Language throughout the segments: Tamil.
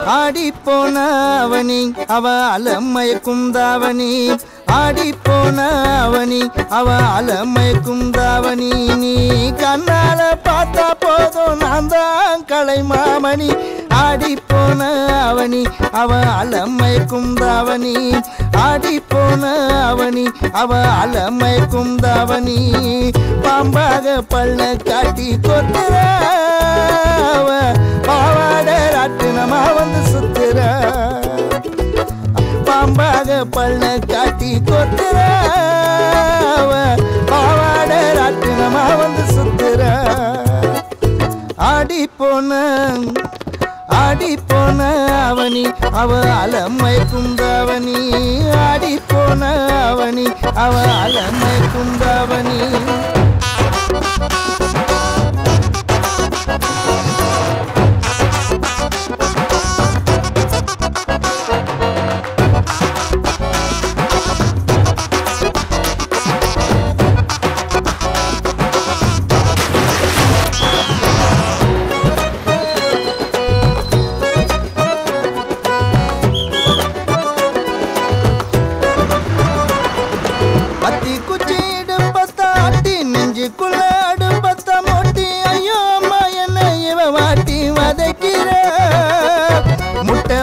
ஆடி போன அவனி அவ அலமயக்கும் தாவணி ஆடி போன அவனி அவ அலமயக்கும் தாவணி நீ கண்ணால பார்த்தா போதும் நான் தான் கலை மாமணி ஆடி போன அவனி அவ அலமயக்கும் தாவணி ஆடி போன அவனி அவ அலமயக்கும் தாவணி பாம்பாக பள்ள காட்டி கொத்துற பாவாட ராட்டினமா வந்து சுத்துற பாம்பாக பள்ள காட்டி கொத்துற பாவாட ராட்டினமா வந்து சுத்துற ஆடி போன அவனி அவ அலமயக்கும் தாவணி ஆடி போன அவனி அவ அலமயக்கும் தாவணி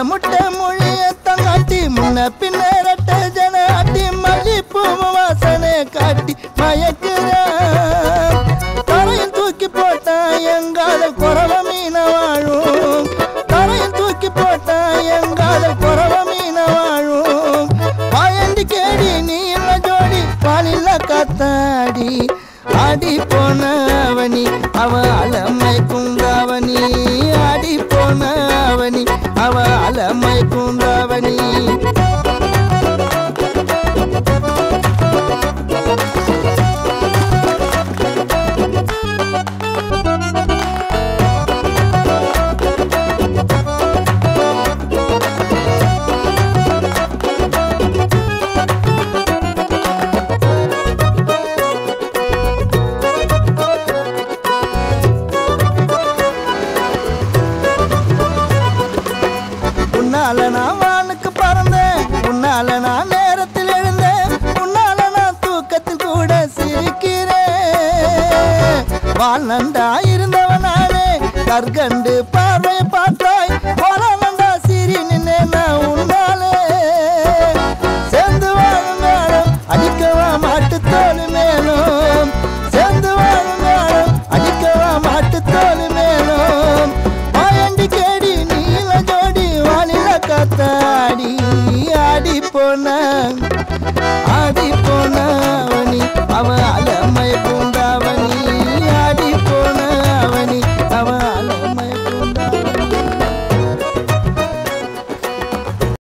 முட்டை மொழிய தங்காட்டி முன்ன பின்ன ரெட்ட ஜன ஆட்டி மல்லிப்பூ வாசனை காட்டி மயக்குற தரையில் தூக்கி போட்டா எங்கால குறவ மீன வாழும் தரையில் தூக்கி போட்டா எங்கால குறவ மீன வாழும் பாயண்டி கேடி நீ இல்ல ஜோடி பாலில்ல காத்தாடி ஆடி போன அவனி அவ அலமயக்கும் தாவணி ஆடி போன அவனி அவ அலமயக்கும் தாவணி உன்னால நான் வானுக்கு பறந்தேன் உன்னால நான் நேரத்தில் எழுந்தேன் உன்னால நான் தூக்கத்தில் கூட சிரிக்கிறேன் வாழ்நண்டா இருந்தவனானே கற்கண்டு பார்வை பார்த்தாய் போலண்டா சிரி நின்னே நான் உன்னாலே சேர்ந்து வாழுங்காலம் அடிக்கவா மாட்டு தோல் மேலும் சேர்ந்து வாழுங்காலம் அடிக்கவா மாட்டு தோல் மேலும் பாயண்டி கேடி நீல ஜோடி வாலில காத்தாடி ஆடி போன அவனி அவ அலமய